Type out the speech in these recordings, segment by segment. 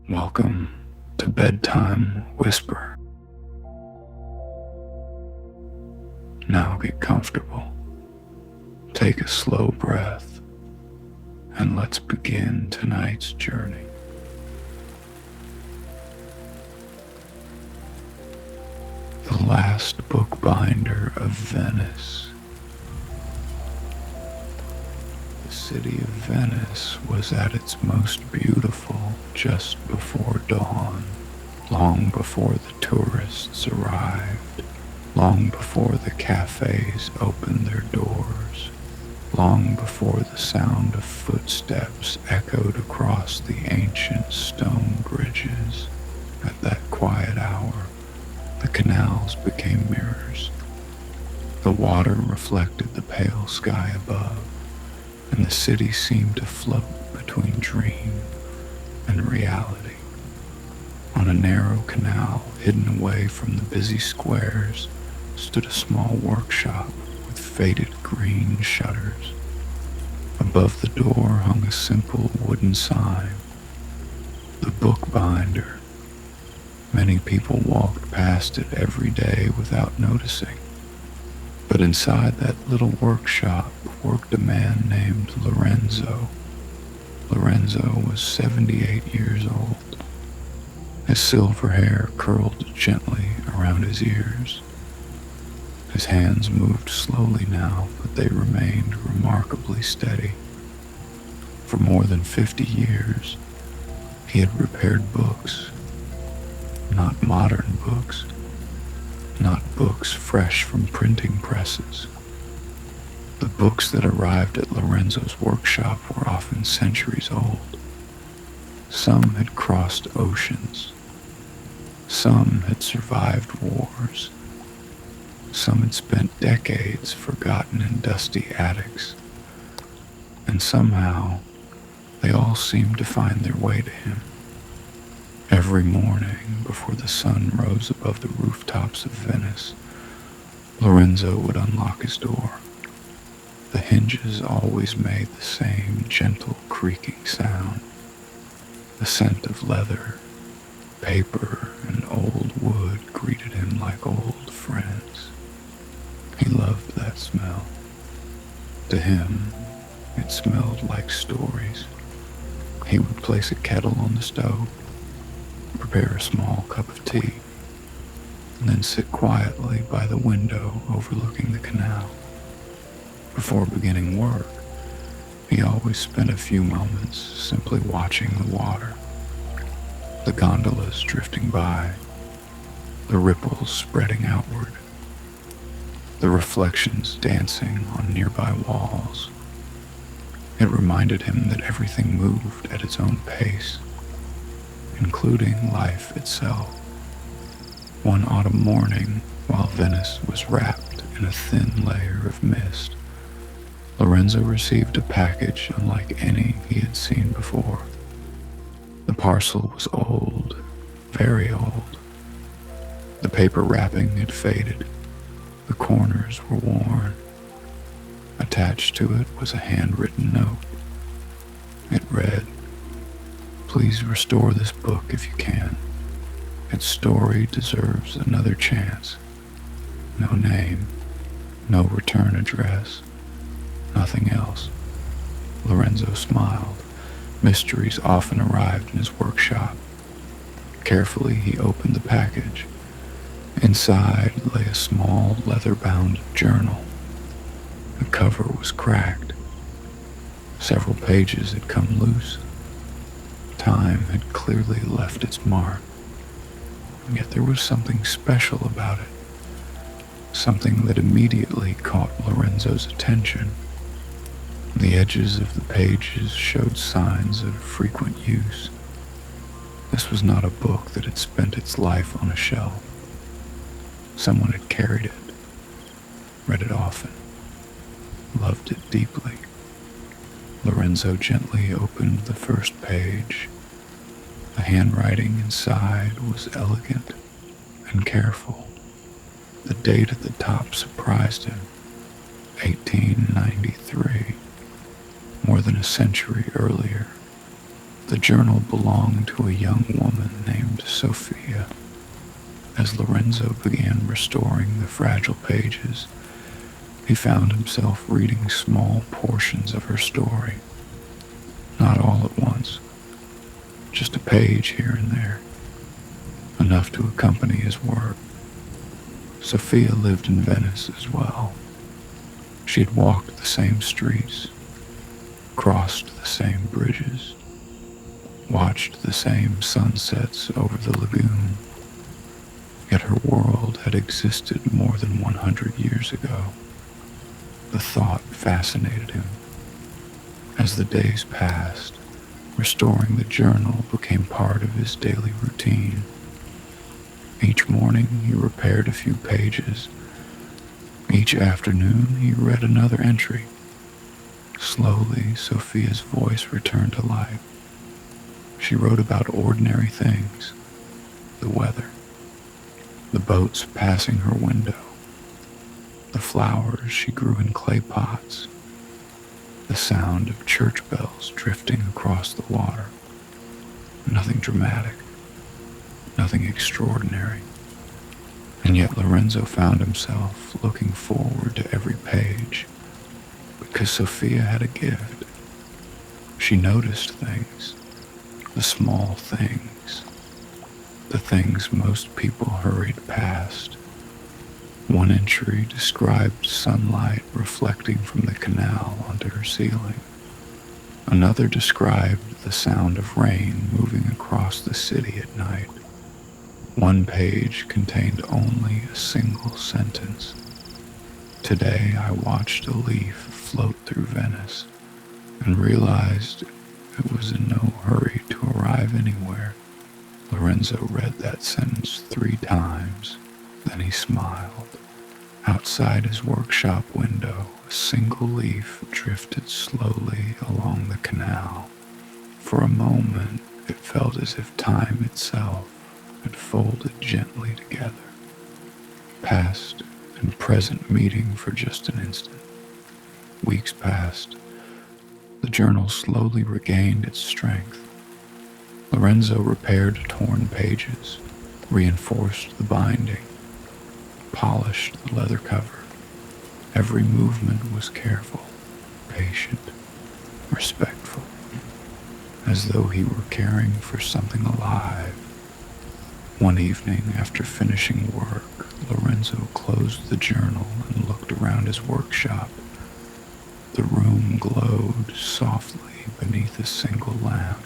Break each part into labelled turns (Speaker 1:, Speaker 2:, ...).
Speaker 1: Welcome to Bedtime Whisper. Now get comfortable, take a slow breath, and let's begin tonight's journey. The last bookbinder of Venice. The city of Venice was at its most beautiful just before dawn, long before the tourists arrived, long before the cafes opened their doors, long before the sound of footsteps echoed across the ancient stone bridges. At that quiet hour, the canals became mirrors. The water reflected the pale sky above, and the city seemed to float between dream and reality. On a narrow canal hidden away from the busy squares stood a small workshop with faded green shutters. Above the door hung a simple wooden sign, the Bookbinder. Many people walked past it every day without noticing. But inside that little workshop worked a man named Lorenzo. Lorenzo was 78 years old. His silver hair curled gently around his ears. His hands moved slowly now, but they remained remarkably steady. For more than 50 years, he had repaired books. Not modern books, not books fresh from printing presses. The books that arrived at Lorenzo's workshop were often centuries old. Some had crossed oceans. Some had survived wars. Some had spent decades forgotten in dusty attics. And somehow, they all seemed to find their way to him. Every morning, before the sun rose above the rooftops of Venice, Lorenzo would unlock his door. The hinges always made the same gentle creaking sound. The scent of leather, paper, and old wood greeted him like old friends. He loved that smell. To him, it smelled like stories. He would place a kettle on the stove, prepare a small cup of tea, and then sit quietly by the window overlooking the canal. Before beginning work, he always spent a few moments simply watching the water, the gondolas drifting by, the ripples spreading outward, the reflections dancing on nearby walls. It reminded him that everything moved at its own pace, including life itself. One autumn morning, while Venice was wrapped in a thin layer of mist, Lorenzo received a package unlike any he had seen before. The parcel was old, very old. The paper wrapping had faded. The corners were worn. Attached to it was a handwritten note. It read, "Please restore this book if you can. Its story deserves another chance." No name, no return address, nothing else. Lorenzo smiled. Mysteries often arrived in his workshop. Carefully, he opened the package. Inside lay a small leather-bound journal. The cover was cracked. Several pages had come loose. Time had clearly left its mark. Yet there was something special about it. Something that immediately caught Lorenzo's attention. The edges of the pages showed signs of frequent use. This was not a book that had spent its life on a shelf. Someone had carried it, read it often, loved it deeply. Lorenzo gently opened the first page. The handwriting inside was elegant and careful. The date at the top surprised him, 1893. More than a century earlier. The journal belonged to a young woman named Sophia. As Lorenzo began restoring the fragile pages, he found himself reading small portions of her story. Not all at once, just a page here and there, enough to accompany his work. Sophia lived in Venice as well. She had walked the same streets, crossed the same bridges, watched the same sunsets over the lagoon. Yet her world had existed more than 100 years ago. The thought fascinated him. As the days passed, restoring the journal became part of his daily routine. Each morning he repaired a few pages. Each afternoon he read another entry. Slowly, Sophia's voice returned to life. She wrote about ordinary things, the weather, the boats passing her window, the flowers she grew in clay pots, the sound of church bells drifting across the water. Nothing dramatic, nothing extraordinary. And yet Lorenzo found himself looking forward to every page, because Sophia had a gift. She noticed things, the small things, the things most people hurried past. One entry described sunlight reflecting from the canal onto her ceiling. Another described the sound of rain moving across the city at night. One page contained only a single sentence. Today I watched a leaf float through Venice and realized it was in no hurry to arrive anywhere. Lorenzo read that sentence 3 times, then he smiled. Outside his workshop window, a single leaf drifted slowly along the canal. For a moment, it felt as if time itself had folded gently together, past and present meeting for just an instant. Weeks passed. The journal slowly regained its strength. Lorenzo repaired torn pages, reinforced the binding, polished the leather cover. Every movement was careful, patient, respectful, as though he were caring for something alive. One evening, after finishing work, Lorenzo closed the journal and looked around his workshop. The room glowed softly beneath a single lamp.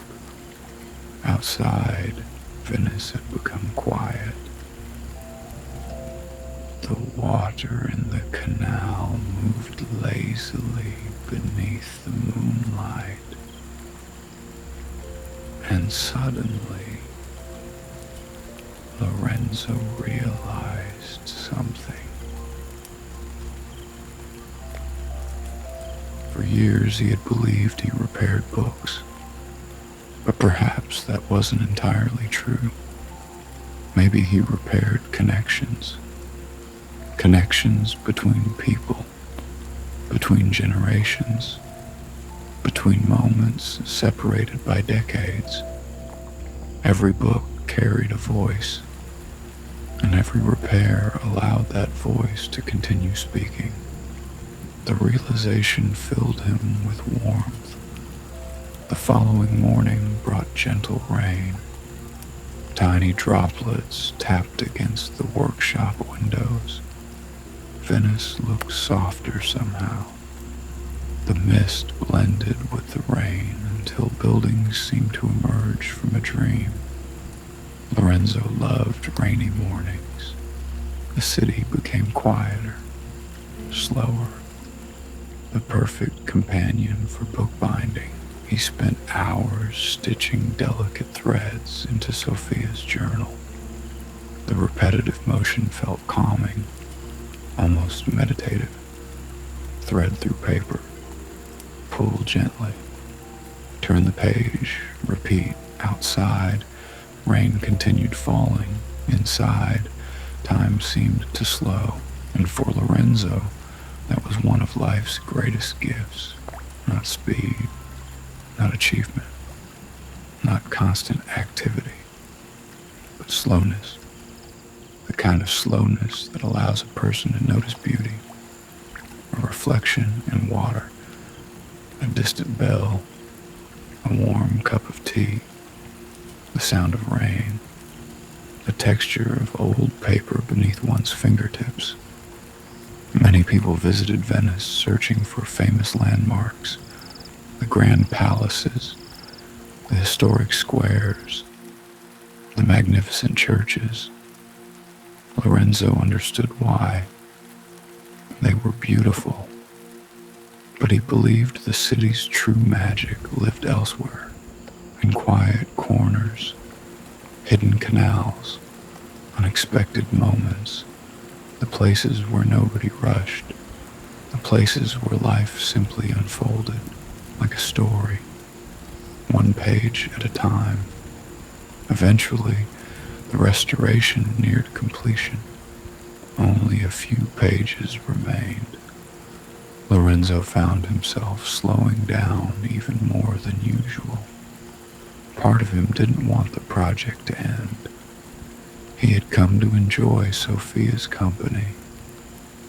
Speaker 1: Outside, Venice had become quiet. The water in the canal moved lazily beneath the moonlight. And suddenly, Lorenzo realized something. For years he had believed he repaired books, but perhaps that wasn't entirely true. Maybe he repaired connections between people, between generations, between moments separated by decades. Every book carried a voice, and every repair allowed that voice to continue speaking. The realization filled him with warmth. The following morning brought gentle rain. Tiny droplets tapped against the workshop windows. Venice looked softer somehow. The mist blended with the rain until buildings seemed to emerge from a dream. Lorenzo loved rainy mornings. The city became quieter, slower, the perfect companion for bookbinding. He spent hours stitching delicate threads into Sophia's journal. The repetitive motion felt calming, almost meditative. Thread through paper, pull gently, turn the page, repeat. Outside, rain continued falling. Inside, time seemed to slow. And for Lorenzo, that was one of life's greatest gifts. Not speed, not achievement, not constant activity, but slowness, the kind of slowness that allows a person to notice beauty, a reflection in water, a distant bell, a warm cup of tea, the sound of rain, the texture of old paper beneath one's fingertips. Many people visited Venice searching for famous landmarks, the grand palaces, the historic squares, the magnificent churches. Lorenzo understood why. They were beautiful, but he believed the city's true magic lived elsewhere, in quiet corners, hidden canals, unexpected moments, the places where nobody rushed, the places where life simply unfolded like a story, one page at a time. Eventually, the restoration neared completion. Only a few pages remained. Lorenzo found himself slowing down even more than usual. Part of him didn't want the project to end. He had come to enjoy Sophia's company,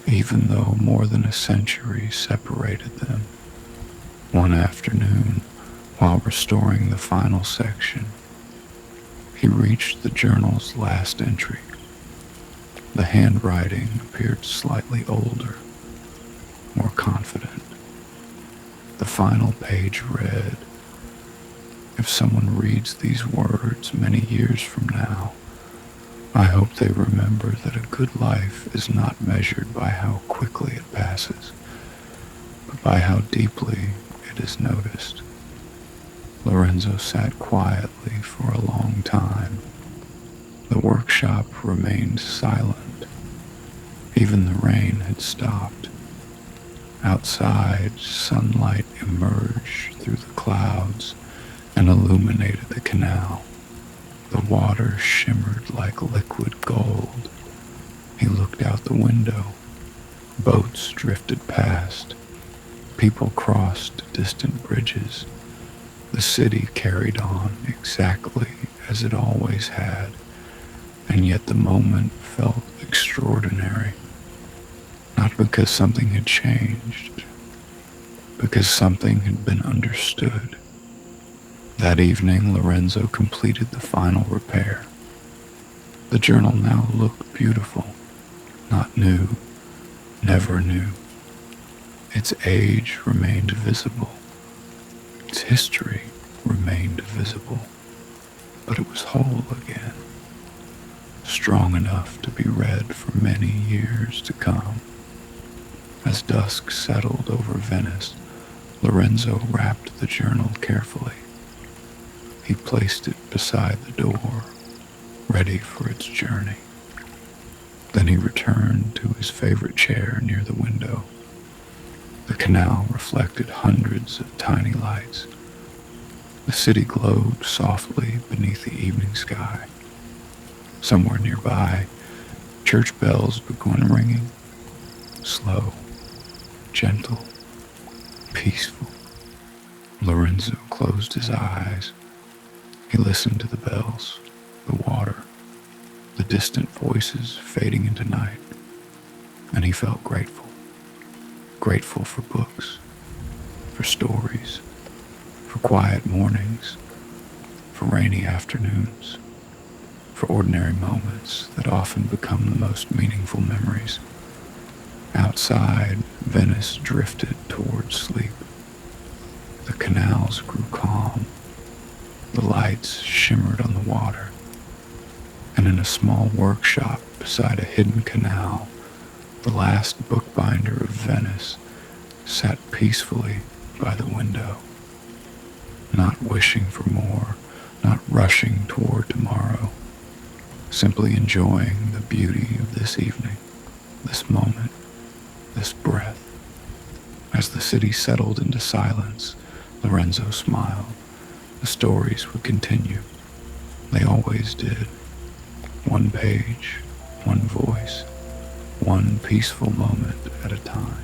Speaker 1: even though more than a century separated them. One afternoon, while restoring the final section, he reached the journal's last entry. The handwriting appeared slightly older, more confident. The final page read, "If someone reads these words many years from now, I hope they remember that a good life is not measured by how quickly it passes, but by how deeply it is noticed." Lorenzo sat quietly for a long time. The workshop remained silent. Even the rain had stopped. Outside, sunlight emerged through the clouds and illuminated the canal. The water shimmered like liquid gold. He looked out the window. Boats drifted past. People crossed distant bridges. The city carried on exactly as it always had, and yet the moment felt extraordinary. Not because something had changed, because something had been understood. That evening, Lorenzo completed the final repair. The journal now looked beautiful, not new, never new. Its age remained visible. Its history remained visible, but it was whole again, strong enough to be read for many years to come. As dusk settled over Venice, Lorenzo wrapped the journal carefully. He placed it beside the door, ready for its journey. Then he returned to his favorite chair near the window. The canal reflected hundreds of tiny lights. The city glowed softly beneath the evening sky. Somewhere nearby, church bells began ringing, slow, gentle, peaceful. Lorenzo closed his eyes. He listened to the bells, the water, the distant voices fading into night, and he felt grateful. Grateful for books, for stories, for quiet mornings, for rainy afternoons, for ordinary moments that often become the most meaningful memories. Outside, Venice drifted toward sleep. The canals grew calm. The lights shimmered on the water. And in a small workshop beside a hidden canal, the last bookbinder of Venice sat peacefully by the window, not wishing for more, not rushing toward tomorrow, simply enjoying the beauty of this evening, this moment, this breath. As the city settled into silence, Lorenzo smiled. The stories would continue. They always did. One page, one voice, one peaceful moment at a time.